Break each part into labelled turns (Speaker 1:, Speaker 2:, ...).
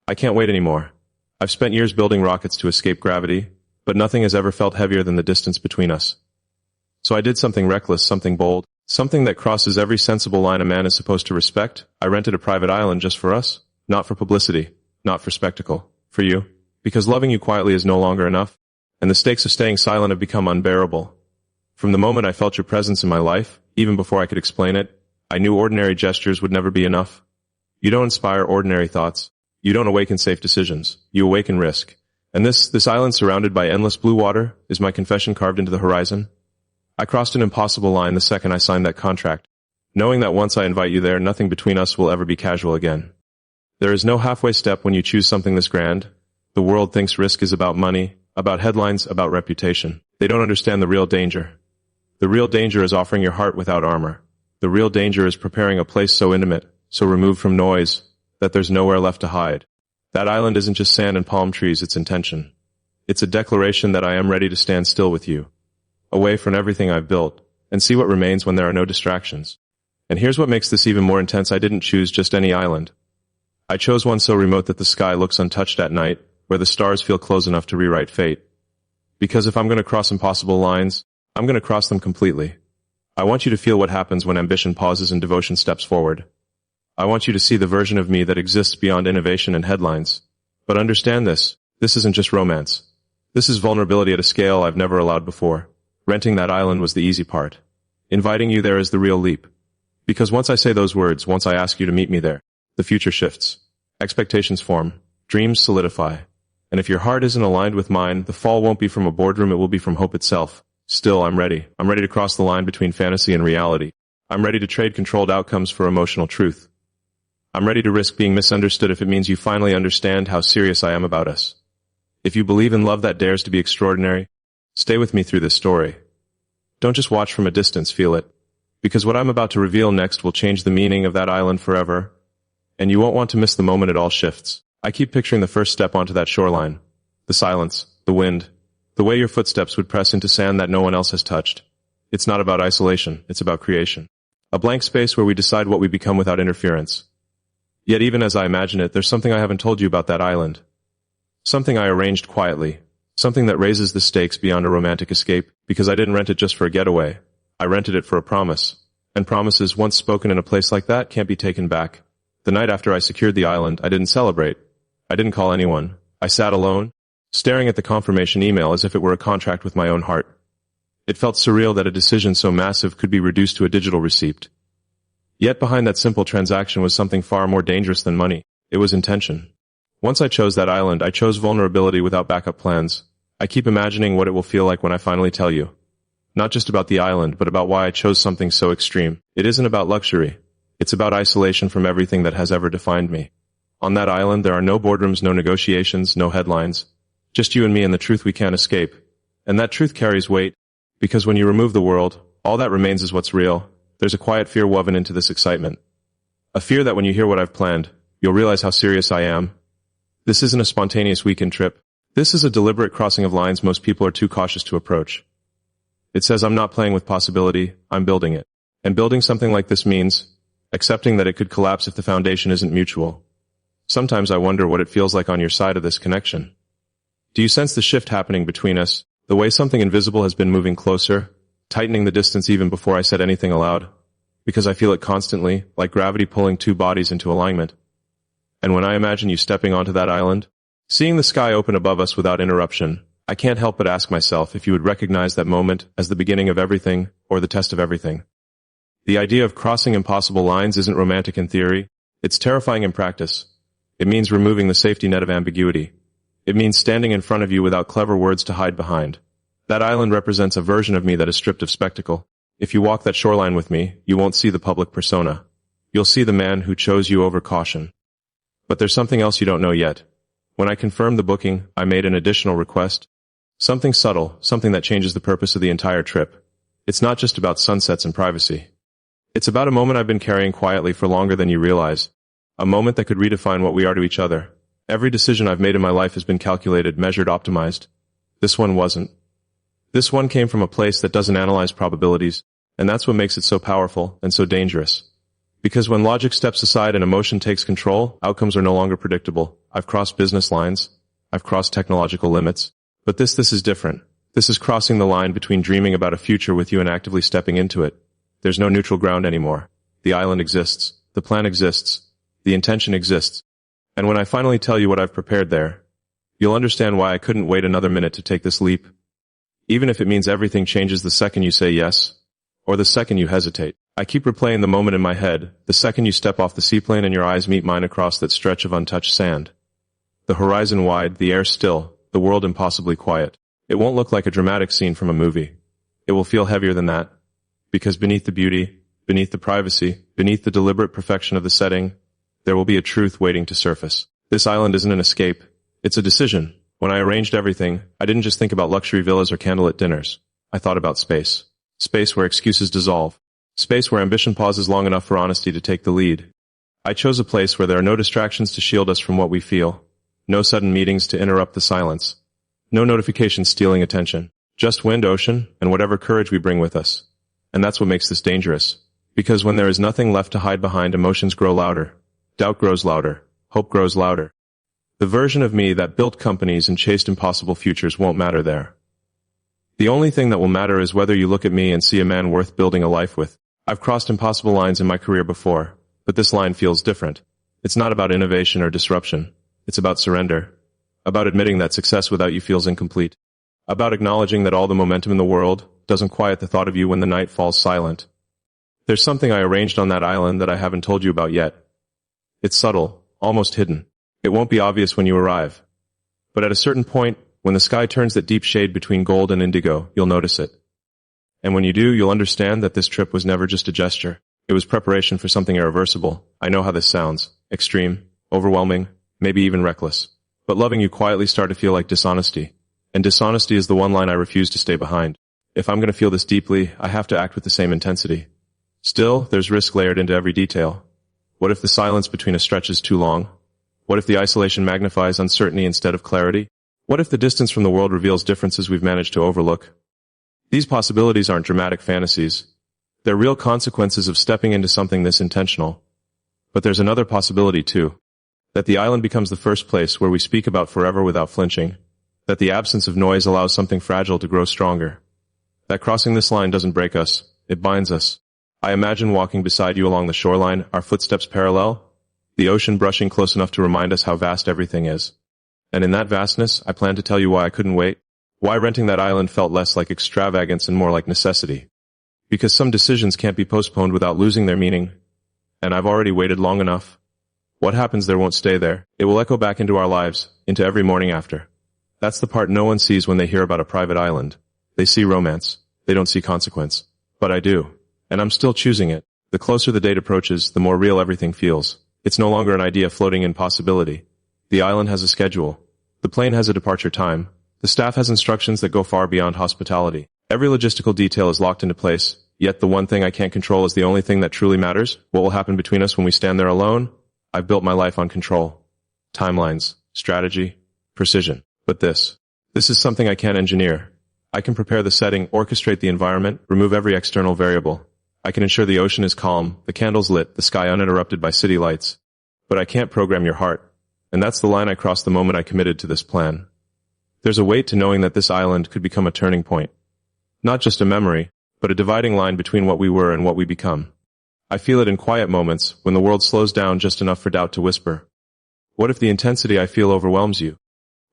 Speaker 1: I can't wait anymore. I've spent years building rockets to escape gravity, but nothing has ever felt heavier than the distance between us. So I did something reckless, something bold, something that crosses every sensible line a man is supposed to respect. I rented a private island just for us, not for publicity, not for spectacle, for you, because loving you quietly is no longer enough, and the stakes of staying silent have become unbearable. From the moment I felt your presence in my life, even before I could explain it, I knew ordinary gestures would never be enough. You don't inspire ordinary thoughts. You don't awaken safe decisions. You awaken risk. And this island surrounded by endless blue water is my confession carved into the horizon. I crossed an impossible line the second I signed that contract, knowing that once I invite you there, nothing between us will ever be casual again. There is no halfway step when you choose something this grand. The world thinks risk is about money, about headlines, about reputation. They don't understand the real danger. The real danger is offering your heart without armor. The real danger is preparing a place so intimate, so removed from noise, that there's nowhere left to hide. That island isn't just sand and palm trees, it's intention. It's a declaration that I am ready to stand still with you, away from everything I've built, and see what remains when there are no distractions. And here's what makes this even more intense. I didn't choose just any island. I chose one so remote that the sky looks untouched at night, where the stars feel close enough to rewrite fate. Because if I'm going to cross impossible lines, I'm going to cross them completely. I want you to feel what happens when ambition pauses and devotion steps forward. I want you to see the version of me that exists beyond innovation and headlines. But understand this isn't just romance. This is vulnerability at a scale I've never allowed before. Renting that island was the easy part. Inviting you there is the real leap. Because once I say those words, once I ask you to meet me there, the future shifts. Expectations form. Dreams solidify. And if your heart isn't aligned with mine, the fall won't be from a boardroom, it will be from hope itself. Still, I'm ready. I'm ready to cross the line between fantasy and reality. I'm ready to trade controlled outcomes for emotional truth. I'm ready to risk being misunderstood if it means you finally understand how serious I am about us. If you believe in love that dares to be extraordinary, stay with me through this story. Don't just watch from a distance, feel it. Because what I'm about to reveal next will change the meaning of that island forever, and you won't want to miss the moment it all shifts. I keep picturing the first step onto that shoreline. The silence, the wind, the way your footsteps would press into sand that no one else has touched. It's not about isolation, it's about creation. A blank space where we decide what we become without interference. Yet even as I imagine it, there's something I haven't told you about that island. Something I arranged quietly. Something that raises the stakes beyond a romantic escape, because I didn't rent it just for a getaway. I rented it for a promise. And promises once spoken in a place like that can't be taken back. The night after I secured the island, I didn't celebrate. I didn't call anyone. I sat alone, staring at the confirmation email as if it were a contract with my own heart. It felt surreal that a decision so massive could be reduced to a digital receipt. Yet behind that simple transaction was something far more dangerous than money. It was intention. Once I chose that island, I chose vulnerability without backup plans. I keep imagining what it will feel like when I finally tell you. Not just about the island, but about why I chose something so extreme. It isn't about luxury. It's about isolation from everything that has ever defined me. On that island, there are no boardrooms, no negotiations, no headlines. Just you and me and the truth we can't escape. And that truth carries weight, because when you remove the world, all that remains is what's real. There's a quiet fear woven into this excitement. A fear that when you hear what I've planned, you'll realize how serious I am. This isn't a spontaneous weekend trip. This is a deliberate crossing of lines most people are too cautious to approach. It says I'm not playing with possibility, I'm building it. And building something like this means accepting that it could collapse if the foundation isn't mutual. Sometimes I wonder what it feels like on your side of this connection. Do you sense the shift happening between us, the way something invisible has been moving closer, tightening the distance even before I said anything aloud? Because I feel it constantly, like gravity pulling two bodies into alignment. And when I imagine you stepping onto that island, seeing the sky open above us without interruption, I can't help but ask myself if you would recognize that moment as the beginning of everything or the test of everything. The idea of crossing impossible lines isn't romantic in theory, it's terrifying in practice. It means removing the safety net of ambiguity. It means standing in front of you without clever words to hide behind. That island represents a version of me that is stripped of spectacle. If you walk that shoreline with me, you won't see the public persona. You'll see the man who chose you over caution. But there's something else you don't know yet. When I confirmed the booking, I made an additional request. Something subtle, something that changes the purpose of the entire trip. It's not just about sunsets and privacy. It's about a moment I've been carrying quietly for longer than you realize. A moment that could redefine what we are to each other. Every decision I've made in my life has been calculated, measured, optimized. This one wasn't. This one came from a place that doesn't analyze probabilities, and that's what makes it so powerful and so dangerous. Because when logic steps aside and emotion takes control, outcomes are no longer predictable. I've crossed business lines. I've crossed technological limits. But this is different. This is crossing the line between dreaming about a future with you and actively stepping into it. There's no neutral ground anymore. The island exists. The plan exists. The intention exists. And when I finally tell you what I've prepared there, you'll understand why I couldn't wait another minute to take this leap. Even if it means everything changes the second you say yes, or the second you hesitate. I keep replaying the moment in my head, the second you step off the seaplane and your eyes meet mine across that stretch of untouched sand. The horizon wide, the air still, the world impossibly quiet. It won't look like a dramatic scene from a movie. It will feel heavier than that. Because beneath the beauty, beneath the privacy, beneath the deliberate perfection of the setting, there will be a truth waiting to surface. This island isn't an escape. It's a decision. When I arranged everything, I didn't just think about luxury villas or candlelit dinners. I thought about space. Space where excuses dissolve. Space where ambition pauses long enough for honesty to take the lead. I chose a place where there are no distractions to shield us from what we feel. No sudden meetings to interrupt the silence. No notifications stealing attention. Just wind, ocean, and whatever courage we bring with us. And that's what makes this dangerous. Because when there is nothing left to hide behind, emotions grow louder. Doubt grows louder. Hope grows louder. The version of me that built companies and chased impossible futures won't matter there. The only thing that will matter is whether you look at me and see a man worth building a life with. I've crossed impossible lines in my career before, but this line feels different. It's not about innovation or disruption. It's about surrender. About admitting that success without you feels incomplete. About acknowledging that all the momentum in the world doesn't quiet the thought of you when the night falls silent. There's something I arranged on that island that I haven't told you about yet. It's subtle, almost hidden. It won't be obvious when you arrive. But at a certain point, when the sky turns that deep shade between gold and indigo, you'll notice it. And when you do, you'll understand that this trip was never just a gesture. It was preparation for something irreversible. I know how this sounds. Extreme, overwhelming, maybe even reckless. But loving you quietly started to feel like dishonesty. And dishonesty is the one line I refuse to stay behind. If I'm going to feel this deeply, I have to act with the same intensity. Still, there's risk layered into every detail. What if the silence between us stretches too long? What if the isolation magnifies uncertainty instead of clarity? What if the distance from the world reveals differences we've managed to overlook? These possibilities aren't dramatic fantasies. They're real consequences of stepping into something this intentional. But there's another possibility too. That the island becomes the first place where we speak about forever without flinching. That the absence of noise allows something fragile to grow stronger. That crossing this line doesn't break us, it binds us. I imagine walking beside you along the shoreline, our footsteps parallel, the ocean brushing close enough to remind us how vast everything is. And in that vastness, I plan to tell you why I couldn't wait. Why renting that island felt less like extravagance and more like necessity. Because some decisions can't be postponed without losing their meaning. And I've already waited long enough. What happens there won't stay there. It will echo back into our lives, into every morning after. That's the part no one sees when they hear about a private island. They see romance. They don't see consequence. But I do. And I'm still choosing it. The closer the date approaches, the more real everything feels. It's no longer an idea floating in possibility. The island has a schedule. The plane has a departure time. The staff has instructions that go far beyond hospitality. Every logistical detail is locked into place, yet the one thing I can't control is the only thing that truly matters. What will happen between us when we stand there alone? I've built my life on control. Timelines, strategy, precision. But this is something I can't engineer. I can prepare the setting, orchestrate the environment, remove every external variable. I can ensure the ocean is calm, the candles lit, the sky uninterrupted by city lights. But I can't program your heart. And that's the line I crossed the moment I committed to this plan. There's a weight to knowing that this island could become a turning point. Not just a memory, but a dividing line between what we were and what we become. I feel it in quiet moments, when the world slows down just enough for doubt to whisper. What if the intensity I feel overwhelms you?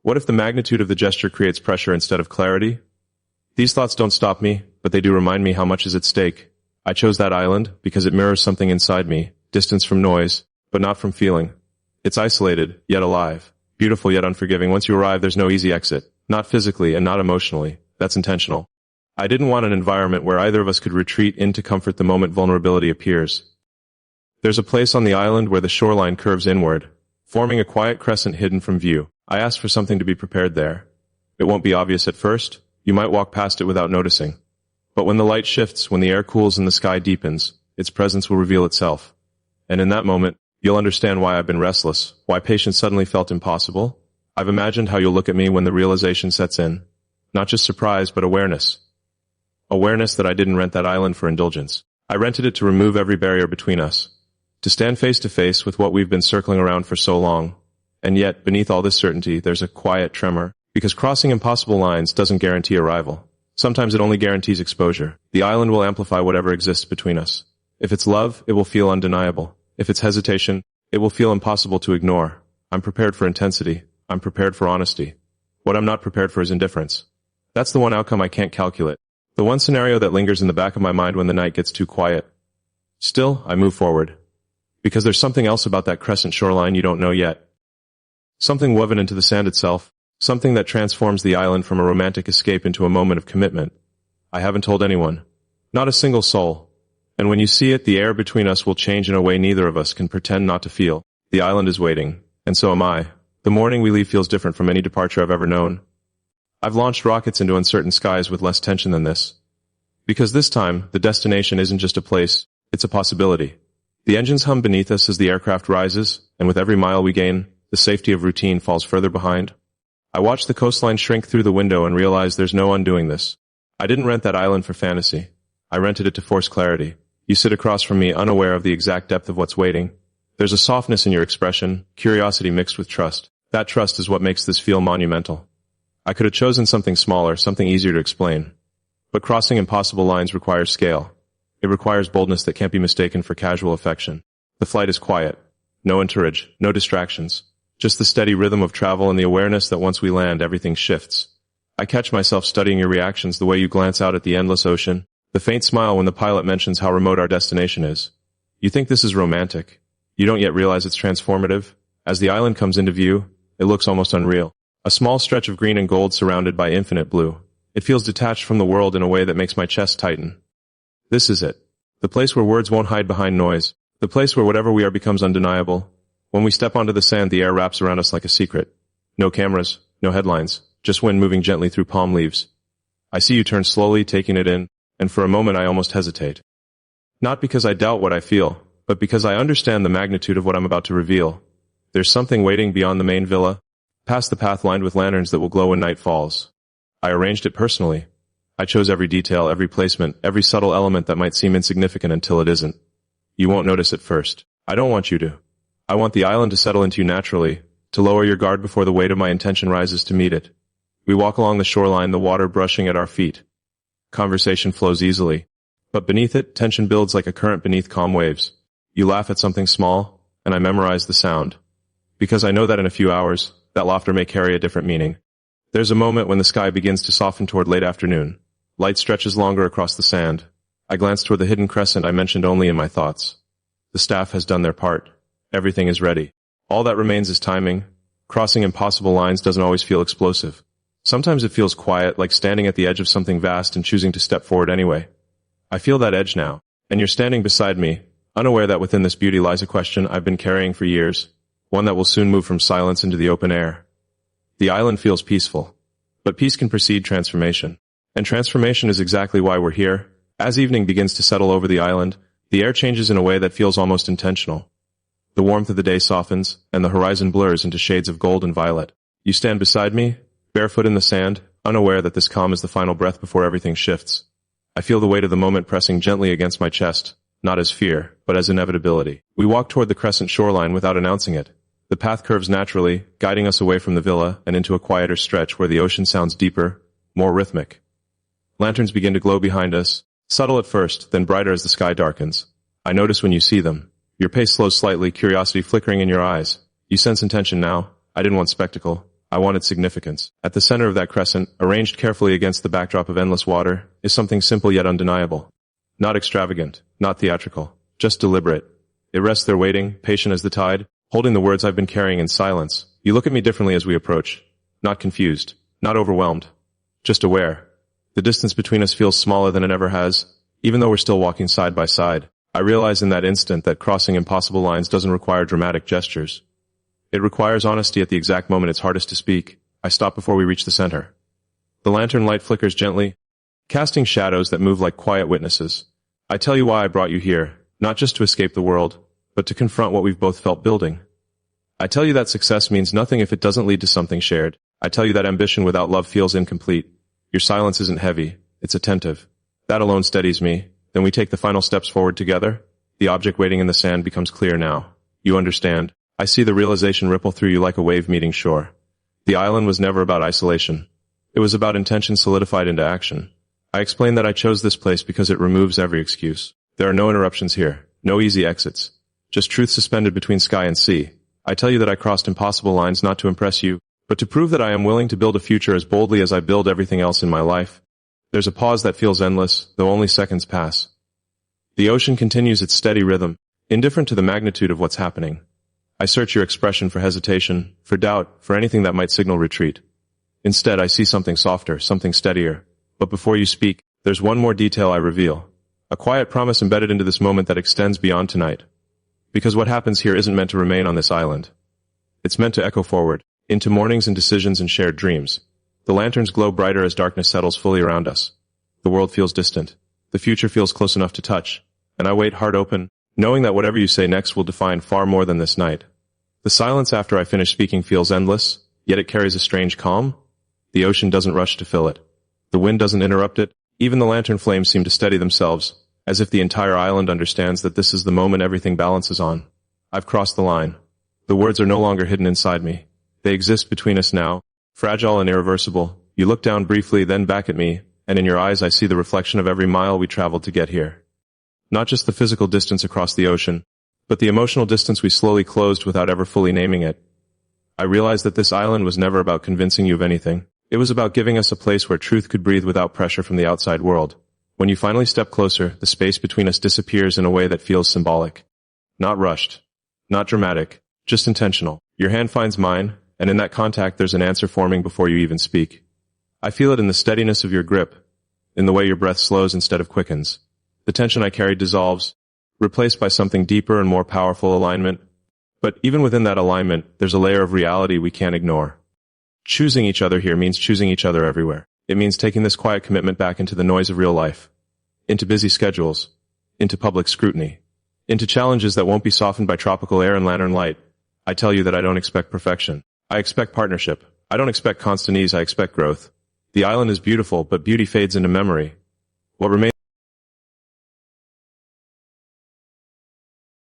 Speaker 1: What if the magnitude of the gesture creates pressure instead of clarity? These thoughts don't stop me, but they do remind me how much is at stake. I chose that island because it mirrors something inside me, distance from noise, but not from feeling. It's isolated, yet alive. Beautiful yet unforgiving. Once you arrive, there's no easy exit. Not physically and not emotionally. That's intentional. I didn't want an environment where either of us could retreat into comfort the moment vulnerability appears. There's a place on the island where the shoreline curves inward, forming a quiet crescent hidden from view. I asked for something to be prepared there. It won't be obvious at first. You might walk past it without noticing. But when the light shifts, when the air cools and the sky deepens, its presence will reveal itself. And in that moment, you'll understand why I've been restless, why patience suddenly felt impossible. I've imagined how you'll look at me when the realization sets in. Not just surprise, but awareness. Awareness that I didn't rent that island for indulgence. I rented it to remove every barrier between us. To stand face to face with what we've been circling around for so long. And yet, beneath all this certainty, there's a quiet tremor, because crossing impossible lines doesn't guarantee arrival. Sometimes it only guarantees exposure. The island will amplify whatever exists between us. If it's love, it will feel undeniable. If it's hesitation, it will feel impossible to ignore. I'm prepared for intensity. I'm prepared for honesty. What I'm not prepared for is indifference. That's the one outcome I can't calculate. The one scenario that lingers in the back of my mind when the night gets too quiet. Still, I move forward. Because there's something else about that crescent shoreline you don't know yet. Something woven into the sand itself. Something that transforms the island from a romantic escape into a moment of commitment. I haven't told anyone. Not a single soul. And when you see it, the air between us will change in a way neither of us can pretend not to feel. The island is waiting. And so am I. The morning we leave feels different from any departure I've ever known. I've launched rockets into uncertain skies with less tension than this. Because this time, the destination isn't just a place, it's a possibility. The engines hum beneath us as the aircraft rises, and with every mile we gain, the safety of routine falls further behind. I watch the coastline shrink through the window and realize there's no undoing this. I didn't rent that island for fantasy. I rented it to force clarity. You sit across from me unaware of the exact depth of what's waiting. There's a softness in your expression, curiosity mixed with trust. That trust is what makes this feel monumental. I could have chosen something smaller, something easier to explain. But crossing impossible lines requires scale. It requires boldness that can't be mistaken for casual affection. The flight is quiet. No entourage, no distractions. Just the steady rhythm of travel and the awareness that once we land, everything shifts. I catch myself studying your reactions, the way you glance out at the endless ocean, the faint smile when the pilot mentions how remote our destination is. You think this is romantic. You don't yet realize it's transformative. As the island comes into view, it looks almost unreal. A small stretch of green and gold surrounded by infinite blue. It feels detached from the world in a way that makes my chest tighten. This is it. The place where words won't hide behind noise. The place where whatever we are becomes undeniable. When we step onto the sand, the air wraps around us like a secret. No cameras, no headlines, just wind moving gently through palm leaves. I see you turn slowly, taking it in, and for a moment I almost hesitate. Not because I doubt what I feel, but because I understand the magnitude of what I'm about to reveal. There's something waiting beyond the main villa, past the path lined with lanterns that will glow when night falls. I arranged it personally. I chose every detail, every placement, every subtle element that might seem insignificant until it isn't. You won't notice at first. I don't want you to. I want the island to settle into you naturally, to lower your guard before the weight of my intention rises to meet it. We walk along the shoreline, the water brushing at our feet. Conversation flows easily. But beneath it, tension builds like a current beneath calm waves. You laugh at something small, and I memorize the sound. Because I know that in a few hours, that laughter may carry a different meaning. There's a moment when the sky begins to soften toward late afternoon. Light stretches longer across the sand. I glance toward the hidden crescent I mentioned only in my thoughts. The staff has done their part. Everything is ready. All that remains is timing. Crossing impossible lines doesn't always feel explosive. Sometimes it feels quiet, like standing at the edge of something vast and choosing to step forward anyway. I feel that edge now, and you're standing beside me, unaware that within this beauty lies a question I've been carrying for years, one that will soon move from silence into the open air. The island feels peaceful, but peace can precede transformation. And transformation is exactly why we're here. As evening begins to settle over the island, the air changes in a way that feels almost intentional. The warmth of the day softens, and the horizon blurs into shades of gold and violet. You stand beside me, barefoot in the sand, unaware that this calm is the final breath before everything shifts. I feel the weight of the moment pressing gently against my chest, not as fear, but as inevitability. We walk toward the crescent shoreline without announcing it. The path curves naturally, guiding us away from the villa and into a quieter stretch where the ocean sounds deeper, more rhythmic. Lanterns begin to glow behind us, subtle at first, then brighter as the sky darkens. I notice when you see them. Your pace slows slightly, curiosity flickering in your eyes. You sense intention now. I didn't want spectacle. I wanted significance. At the center of that crescent, arranged carefully against the backdrop of endless water, is something simple yet undeniable. Not extravagant, not theatrical, just deliberate. It rests there waiting, patient as the tide, holding the words I've been carrying in silence. You look at me differently as we approach. Not confused, not overwhelmed, just aware. The distance between us feels smaller than it ever has, even though we're still walking side by side. I realize in that instant that crossing impossible lines doesn't require dramatic gestures. It requires honesty at the exact moment it's hardest to speak. I stop before we reach the center. The lantern light flickers gently, casting shadows that move like quiet witnesses. I tell you why I brought you here, not just to escape the world, but to confront what we've both felt building. I tell you that success means nothing if it doesn't lead to something shared. I tell you that ambition without love feels incomplete. Your silence isn't heavy, it's attentive. That alone steadies me. Then we take the final steps forward together. The object waiting in the sand becomes clear now. You understand. I see the realization ripple through you like a wave meeting shore. The island was never about isolation. It was about intention solidified into action. I explain that I chose this place because it removes every excuse. There are no interruptions here, no easy exits. Just truth suspended between sky and sea. I tell you that I crossed impossible lines not to impress you, but to prove that I am willing to build a future as boldly as I build everything else in my life. There's a pause that feels endless, though only seconds pass. The ocean continues its steady rhythm, indifferent to the magnitude of what's happening. I search your expression for hesitation, for doubt, for anything that might signal retreat. Instead, I see something softer, something steadier. But before you speak, there's one more detail I reveal. A quiet promise embedded into this moment that extends beyond tonight. Because what happens here isn't meant to remain on this island. It's meant to echo forward, into mornings and decisions and shared dreams. The lanterns glow brighter as darkness settles fully around us. The world feels distant. The future feels close enough to touch. And I wait heart open, knowing that whatever you say next will define far more than this night. The silence after I finish speaking feels endless, yet it carries a strange calm. The ocean doesn't rush to fill it. The wind doesn't interrupt it. Even the lantern flames seem to steady themselves, as if the entire island understands that this is the moment everything balances on. I've crossed the line. The words are no longer hidden inside me. They exist between us now, fragile and irreversible. You look down briefly, then back at me, and in your eyes I see the reflection of every mile we traveled to get here. Not just the physical distance across the ocean, but the emotional distance we slowly closed without ever fully naming it. I realized that this island was never about convincing you of anything. It was about giving us a place where truth could breathe without pressure from the outside world. When you finally step closer, the space between us disappears in a way that feels symbolic. Not rushed. Not dramatic. Just intentional. Your hand finds mine, and in that contact there's an answer forming before you even speak. I feel it in the steadiness of your grip, in the way your breath slows instead of quickens. The tension I carried dissolves, replaced by something deeper and more powerful alignment. But even within that alignment, there's a layer of reality we can't ignore. Choosing each other here means choosing each other everywhere. It means taking this quiet commitment back into the noise of real life, into busy schedules, into public scrutiny, into challenges that won't be softened by tropical air and lantern light. I tell you that I don't expect perfection. I expect partnership. I don't expect constant ease, I expect growth. The island is beautiful, but beauty fades into memory. What remains